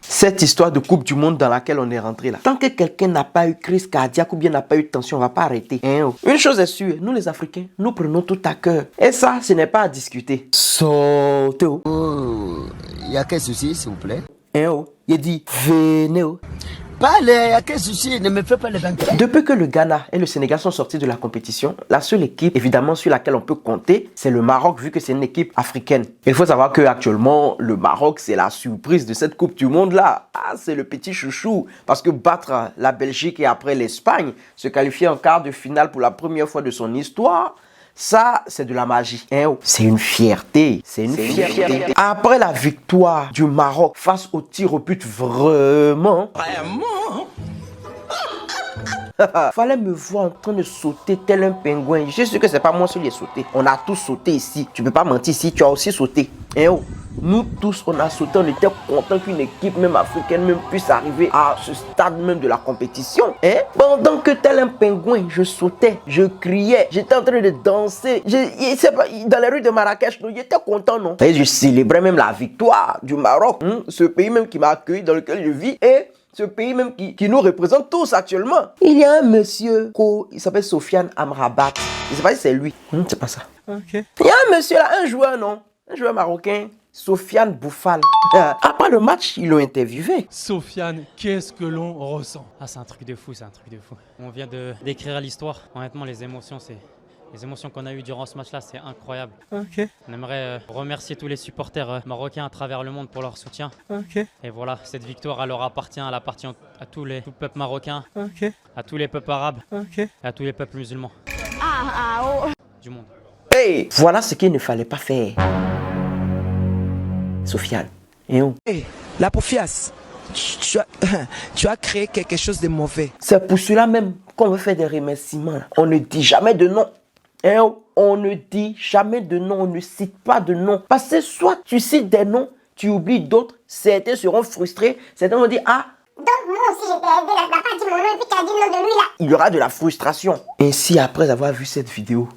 Cette histoire de Coupe du Monde dans laquelle on est rentré là. Tant que quelqu'un n'a pas eu crise cardiaque ou bien n'a pas eu de tension, on va pas arrêter. Une chose est sûre, nous les Africains, nous prenons tout à cœur. Et ça, ce n'est pas à discuter. Sautez. Il y a quel souci, s'il vous plaît? Il dit, venez. Parlez, il y a quel souci? Ne me fais pas les banquiers. Depuis que le Ghana et le Sénégal sont sortis de la compétition, la seule équipe, évidemment, sur laquelle on peut compter, c'est le Maroc, vu que c'est une équipe africaine. Il faut savoir qu'actuellement, le Maroc, c'est la surprise de cette Coupe du Monde-là. Ah, c'est le petit chouchou. Parce que battre la Belgique et après l'Espagne, se qualifier en quart de finale pour la première fois de son histoire, ça, c'est de la magie. C'est une fierté. C'est une fierté. Après la victoire du Maroc face au tir au but, vraiment. Fallait me voir en train de sauter tel un pingouin. Je suis sûr que c'est pas moi seul qui ai sauté. On a tous sauté ici. Tu peux pas mentir ici, tu as aussi sauté. Nous tous, on a sauté. On était contents qu'une équipe, même africaine, même puisse arriver à ce stade même de la compétition. Pendant que tel un pingouin, je sautais, je criais, j'étais en train de danser. Dans les rues de Marrakech, j'étais content, non? Et je célébrais même la victoire du Maroc. Ce pays même qui m'a accueilli, dans lequel je vis. Et ce pays même qui nous représente tous actuellement. Il y a un monsieur, il s'appelle Sofiane Amrabat. Je ne sais pas si c'est lui. C'est pas ça. Il y a un monsieur là, un joueur, non? Un joueur marocain. Sofiane Bouffal. Après le match, ils l'ont interviewé. Sofiane, qu'est-ce que l'on ressent? Ah, c'est un truc de fou, c'est un truc de fou. On vient d'écrire l'histoire. Honnêtement, les émotions qu'on a eues durant ce match-là, c'est incroyable. On aimerait remercier tous les supporters marocains à travers le monde pour leur soutien. Et voilà, cette victoire, elle leur appartient, elle appartient à tout le peuple marocain, à tous les peuples arabes, et à tous les peuples musulmans du monde. Voilà ce qu'il ne fallait pas faire. Sofiane. La Poufias, tu as créé quelque chose de mauvais. C'est pour cela même qu'on veut faire des remerciements. On ne dit jamais de non. On ne dit jamais de non, on ne cite pas de non. Parce que soit tu cites des noms, tu oublies d'autres, certains seront frustrés, certains vont dire, ah, donc moi aussi j'ai perdu, là, t'as pas dit mon nom et puis t'as dit le nom de lui là. Il y aura de la frustration. Ainsi, après avoir vu cette vidéo,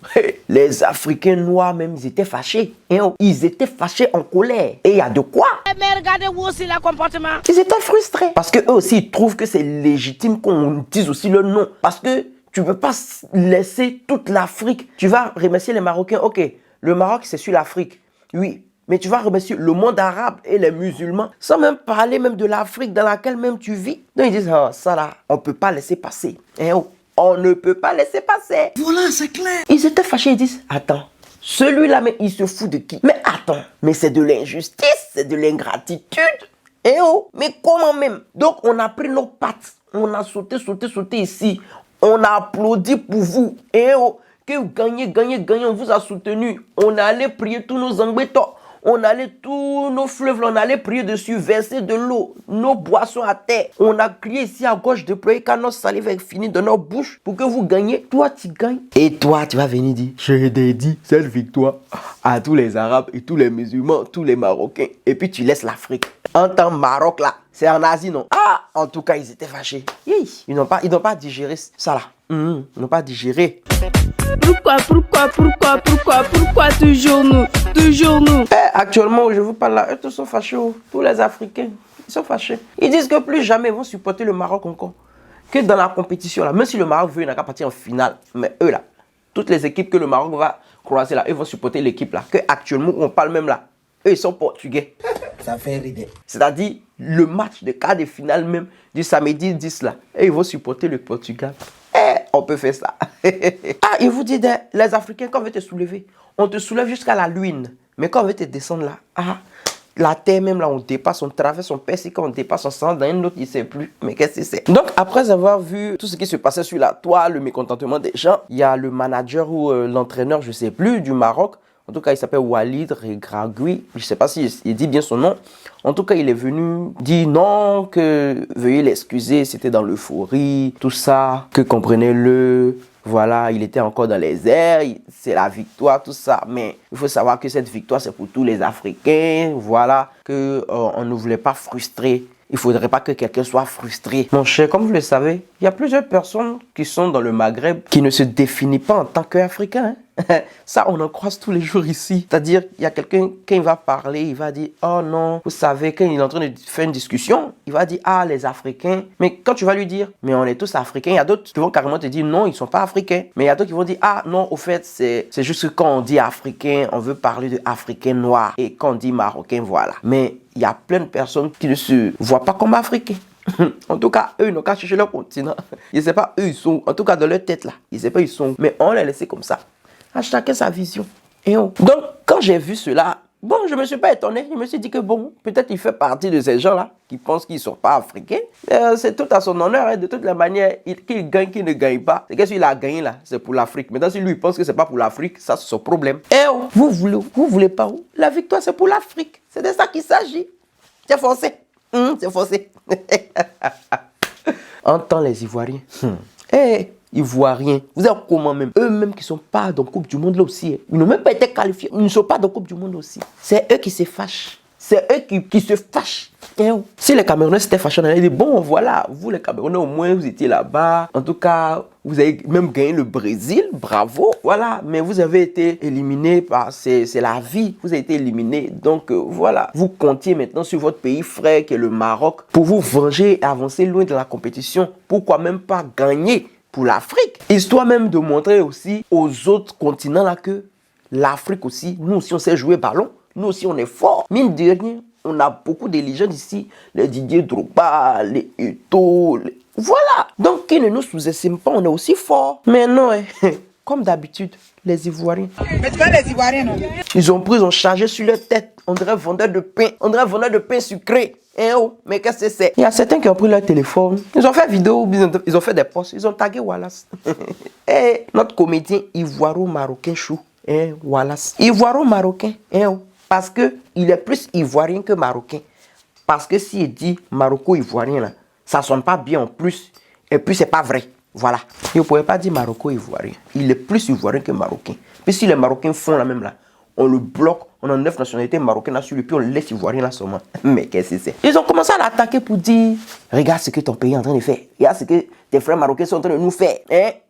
les Africains noirs même, ils étaient fâchés. Ils étaient fâchés en colère. Et il y a de quoi. Mais regardez-vous aussi le comportement. Ils étaient frustrés. Parce qu'eux aussi, ils trouvent que c'est légitime qu'on dise aussi le nom. Parce que tu ne peux pas laisser toute l'Afrique. Tu vas remercier les Marocains. Ok, le Maroc, c'est sur l'Afrique. Oui, mais tu vas remercier le monde arabe et les musulmans. Sans même parler même de l'Afrique dans laquelle même tu vis. Donc ils disent, oh, ça là, on ne peut pas laisser passer. On ne peut pas laisser passer. Voilà, c'est clair. Ils étaient fâchés, ils disent, attends, celui-là, mais il se fout de qui? Mais attends, mais c'est de l'injustice, c'est de l'ingratitude. Mais comment même? Donc on a pris nos pattes, on a sauté ici. On a applaudi pour vous. Que vous gagnez, on vous a soutenu. On allait prier tous nos embêtants. On allait tous nos fleuves, on allait prier dessus, verser de l'eau, nos boissons à terre. On a crié ici à gauche, déployé car notre salive est finie dans nos bouches pour que vous gagniez. Toi, tu gagnes. Et toi, tu vas venir dire, je dédie cette victoire à tous les Arabes et tous les musulmans, tous les Marocains. Et puis tu laisses l'Afrique. En tant Maroc là, c'est en Asie, non? Ah, en tout cas, ils étaient fâchés. Ils n'ont pas digéré ça là. Ils n'ont pas digéré. Pourquoi toujours nous? Actuellement, je vous parle là, eux tous sont fâchés. Tous les Africains, ils sont fâchés. Ils disent que plus jamais ils vont supporter le Maroc encore. Que dans la compétition là, même si le Maroc veut, il n'a qu'à partir en finale. Mais eux là, toutes les équipes que le Maroc va croiser là, ils vont supporter l'équipe là. Que actuellement, on parle même là. Eux, ils sont portugais. Ça fait rire. C'est-à-dire, le match de quart de finale même du samedi 10 là, et ils vont supporter le Portugal. On peut faire ça. Il vous dit, les Africains, quand on veut te soulever, on te soulève jusqu'à la lune. Mais quand on veut te descendre là, la terre même là, on dépasse, on traverse, on perce, quand on dépasse, on s'en dans une autre, il ne sait plus. Mais qu'est-ce que c'est? Donc, après avoir vu tout ce qui se passait sur la toile, le mécontentement des gens, il y a le manager ou l'entraîneur, je ne sais plus, du Maroc. En tout cas, il s'appelle Walid Regragui. Je ne sais pas s'il dit bien son nom. En tout cas, il est venu dire non, que veuillez l'excuser, c'était dans l'euphorie, tout ça, que comprenez-le. Voilà, il était encore dans les airs, c'est la victoire, tout ça. Mais il faut savoir que cette victoire, c'est pour tous les Africains. Voilà, qu'on ne voulait pas frustrer. Il ne faudrait pas que quelqu'un soit frustré. Mon cher, comme vous le savez, il y a plusieurs personnes qui sont dans le Maghreb qui ne se définissent pas en tant qu'Africains. Ça, on en croise tous les jours ici. C'est-à-dire, il y a quelqu'un, quand il va parler, il va dire, oh non, vous savez, quand il est en train de faire une discussion, il va dire, ah, les Africains. Mais quand tu vas lui dire, mais on est tous Africains, il y a d'autres qui vont carrément te dire, non, ils ne sont pas Africains. Mais il y a d'autres qui vont dire, ah, non, au fait, c'est juste que quand on dit Africain, on veut parler de Africain noir. Et quand on dit Marocain, voilà. Mais il y a plein de personnes qui ne se voient pas comme Africains. En tout cas, eux, ils n'ont qu'à chercher leur continent. Je ne sais pas, eux, ils sont, en tout cas, dans leur tête, là. Je ne sais pas, ils sont. Mais on les laissé comme ça. À chacun sa vision. Et donc, quand j'ai vu cela, bon, je ne me suis pas étonné. Je me suis dit que, bon, peut-être il fait partie de ces gens-là qui pensent qu'ils ne sont pas africains. C'est tout à son honneur. Hein. De toute la manière, qu'il gagne, qu'il ne gagne pas. C'est que s'il a gagné, là, c'est pour l'Afrique. Maintenant, si lui, il pense que ce n'est pas pour l'Afrique, ça, c'est son problème. Et vous voulez pas où? La victoire, c'est pour l'Afrique. C'est de ça qu'il s'agit. C'est forcé. C'est forcé. Entends les Ivoiriens. Ivoiriens, vous êtes comment même? Eux-mêmes qui ne sont pas dans la Coupe du Monde là aussi. Ils n'ont même pas été qualifiés. Ils ne sont pas dans la Coupe du Monde aussi. C'est eux qui se fâchent. C'est eux qui se fâchent. Si les Camerounais s'étaient fâchés, on allait dire, bon voilà, vous les Camerounais au moins vous étiez là-bas. En tout cas, vous avez même gagné le Brésil, bravo. Voilà, mais vous avez été éliminés par, c'est la vie, vous avez été éliminés. Donc voilà, vous comptiez maintenant sur votre pays frère qui est le Maroc pour vous venger et avancer loin de la compétition. Pourquoi même pas gagner pour l'Afrique? Histoire même de montrer aussi aux autres continents là que l'Afrique aussi, nous aussi on sait jouer ballon. Nous aussi, on est fort. Mine de rien, on a beaucoup de légendes ici. Les Didier Drogba, les Eto'o. Voilà. Donc, qu'ils ne nous sous-estiment pas, on est aussi fort. Mais non, comme d'habitude, les Ivoiriens. Mais tu vois les Ivoiriens, non? Ils ont chargé sur leur tête. On dirait vendeur de pain. On dirait vendeur de pain sucré. Mais qu'est-ce que c'est? Il y a certains qui ont pris leur téléphone. Ils ont fait vidéo, ils ont fait des posts. Ils ont tagué Wallace. Et notre comédien ivoiro-marocain chou. Wallace. Ivoiro-marocain. Parce qu'il est plus ivoirien que marocain. Parce que s'il dit maroco-ivoirien, là, ça ne sonne pas bien en plus. Et puis, c'est pas vrai. Voilà. Il ne pouvait pas dire maroco-ivoirien. Il est plus ivoirien que marocain. Puis si les Marocains font la même là, on le bloque, on a 9 nationalités marocaines là sur lui, puis on laisse ivoirien là seulement. Mais qu'est-ce que c'est? Ils ont commencé à l'attaquer pour dire, regarde ce que ton pays est en train de faire. Regarde ce que tes frères marocains sont en train de nous faire.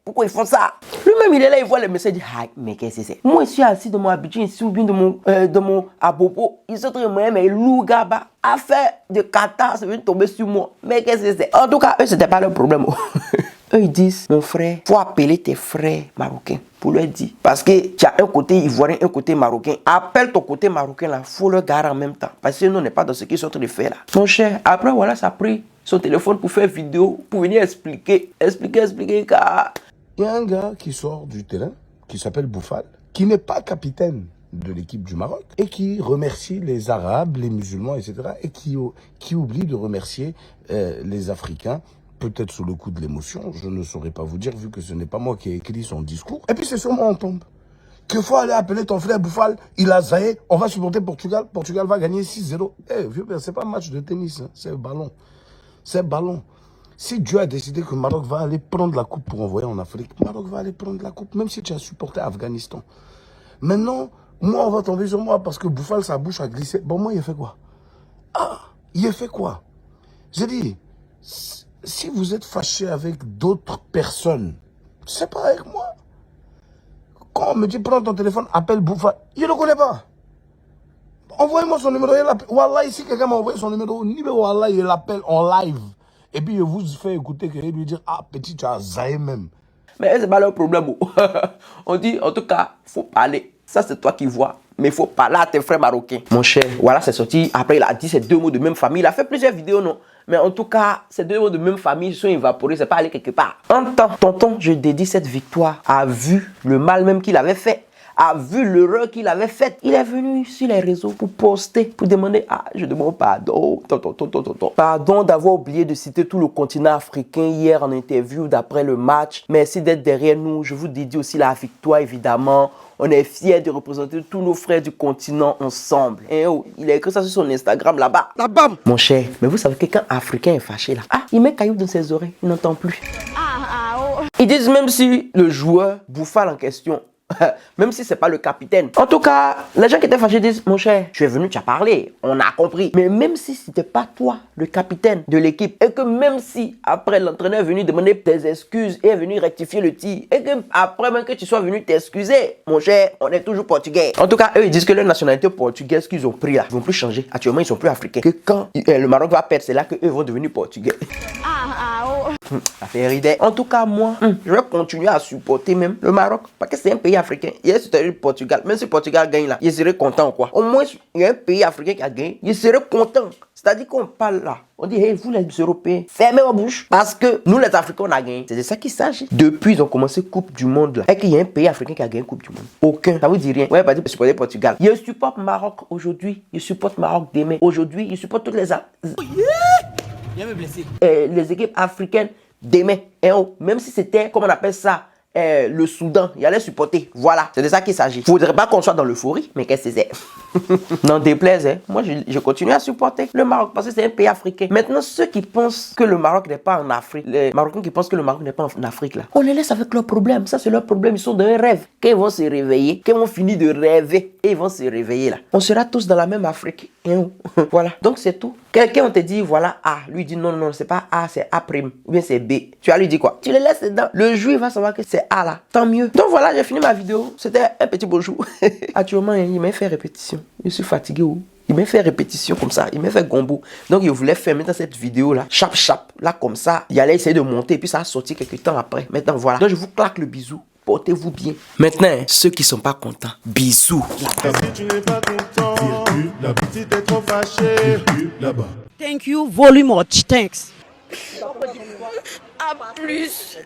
Pourquoi ils font ça? Lui-même, il est là, il voit les messages, il dit, ah, mais qu'est-ce que c'est? Moi, je suis assis dans mon Abidjan, ici, ou bien dans mon Abobo. Ils sont en train de me mais Lougaba, affaire de Qatar, ça vient de tomber sur moi. Mais qu'est-ce que c'est? En tout cas, eux, c'était pas leur problème. Eux, ils disent, mon frère, faut appeler tes frères marocains pour leur dire. Parce que tu as un côté ivoirien, un côté marocain. Appelle ton côté marocain là, faut le garer en même temps. Parce que nous, on n'est pas dans ce qu'ils sont en train de faire là. Mon cher, après, voilà, ça a pris son téléphone pour faire vidéo, pour venir expliquer, car... Il y a un gars qui sort du terrain, qui s'appelle Boufal, qui n'est pas capitaine de l'équipe du Maroc, et qui remercie les Arabes, les musulmans, etc., et qui oublie de remercier les Africains, peut-être sous le coup de l'émotion, je ne saurais pas vous dire, vu que ce n'est pas moi qui ai écrit son discours. Et puis c'est sur moi on tombe. Que faut aller appeler ton frère Boufal, il a zaï, on va supporter Portugal, Portugal va gagner 6-0. Vieux père, c'est pas un match de tennis, hein, c'est un ballon. C'est un ballon. Si Dieu a décidé que le Maroc va aller prendre la coupe pour envoyer en Afrique, le Maroc va aller prendre la coupe, même si tu as supporté Afghanistan. Maintenant, moi on va tomber sur moi parce que Boufal, sa bouche a glissé. Bon, moi il a fait quoi? Ah, il a fait quoi? J'ai dit... Si vous êtes fâché avec d'autres personnes, c'est pas avec moi. Quand on me dit prends ton téléphone, appelle Boufal, il ne le connaît pas. Envoyez-moi son numéro, il l'appelle. Wallah, si quelqu'un m'a envoyé son numéro, Wallah, il l'appelle en live. Et puis il vous fait écouter qu'il lui dire, ah petit, tu as zaï même. Mais c'est pas leur problème. On dit, en tout cas, faut parler. Ça, c'est toi qui vois. Mais il faut parler à tes frères marocains. Mon cher, voilà, c'est sorti. Après, il a dit ces deux mots de même famille. Il a fait plusieurs vidéos, non? Mais en tout cas, ces deux mots de même famille sont évaporés. C'est pas allé quelque part. En temps, tonton, je dédie cette victoire, a vu le mal même qu'il avait fait. A vu l'erreur qu'il avait faite. Il est venu sur les réseaux pour poster, pour demander, ah, je demande pardon, pardon d'avoir oublié de citer tout le continent africain hier en interview d'après le match. Merci d'être derrière nous. Je vous dédie aussi la victoire, évidemment. On est fiers de représenter tous nos frères du continent ensemble. Et oh, il a écrit ça sur son Instagram là-bas. Là-bas. Mon cher, mais vous savez que quand un Africain est fâché là, ah, il met caillou dans ses oreilles, il n'entend plus. Ils disent même si le joueur Boufal en question Même si c'est pas le capitaine. En tout cas, les gens qui étaient fâchés disent, mon cher, tu es venu, tu as parlé, on a compris. Mais même si c'était pas toi, le capitaine de l'équipe, et que même si après l'entraîneur est venu demander tes excuses et est venu rectifier le tir, et que après même que tu sois venu t'excuser, mon cher, on est toujours portugais. En tout cas, eux, ils disent que leur nationalité portugaise qu'ils ont pris là, ils vont plus changer. Actuellement, ils sont plus africains. Que quand le Maroc va perdre, c'est là qu'eux vont devenir portugais. Ça fait rider. En tout cas, moi, je vais continuer à supporter même le Maroc. Parce que c'est un pays africain. Hier, c'était le Portugal. Même si le Portugal gagne là, je serais content quoi. Au moins, il y a un pays africain qui a gagné. Je serais content. C'est-à-dire qu'on parle là. On dit, hey, vous les Européens, fermez vos bouches. Parce que nous, les Africains, on a gagné. C'est de ça qu'il s'agit. Depuis, ils ont commencé Coupe du Monde là. Et qu'il y a un pays africain qui a gagné Coupe du Monde. Aucun. Ça vous dit rien. Ouais, pas dire supporter Portugal. Je supporte Maroc aujourd'hui. Je supporte Maroc demain. Aujourd'hui, je supporte toutes les équipes africaines demain. Et même si c'était, comment on appelle ça, le Soudan, il allait supporter. Voilà, c'est de ça qu'il s'agit. Faudrait pas qu'on soit dans l'euphorie, mais qu'est-ce que c'est? N'en déplaise, hein. Moi je continue à supporter le Maroc parce que c'est un pays africain. Maintenant, ceux qui pensent que le Maroc n'est pas en Afrique, les Marocains qui pensent que le Maroc n'est pas en Afrique, là, on les laisse avec leurs problèmes. Ça, c'est leur problème. Ils sont dans un rêve. Quand ils vont se réveiller, quand ils vont finir de rêver, et ils vont se réveiller là. On sera tous dans la même Afrique. Voilà, donc c'est tout. Quelqu'un, on te dit, voilà A. Lui dit, non, c'est pas A, c'est A'. Ou bien c'est B. Tu vas lui dire quoi? Tu le laisses dedans. Le juif va savoir que c'est A là. Tant mieux. Donc voilà, j'ai fini ma vidéo. C'était un petit bonjour. Actuellement, il m'a fait répétition. Je suis fatigué. Il m'a fait répétition comme ça. Il m'a fait gombo. Donc, il voulait faire maintenant cette vidéo là. Chap. Là, comme ça. Il allait essayer de monter. Et puis, ça a sorti quelques temps après. Maintenant, voilà. Donc, je vous claque le bisou. Portez-vous bien. Maintenant, ceux qui sont pas contents, bisous. Si tu n'es pas content, si t'es trop fâché, là-bas. Thank you very much. Thanks. À plus.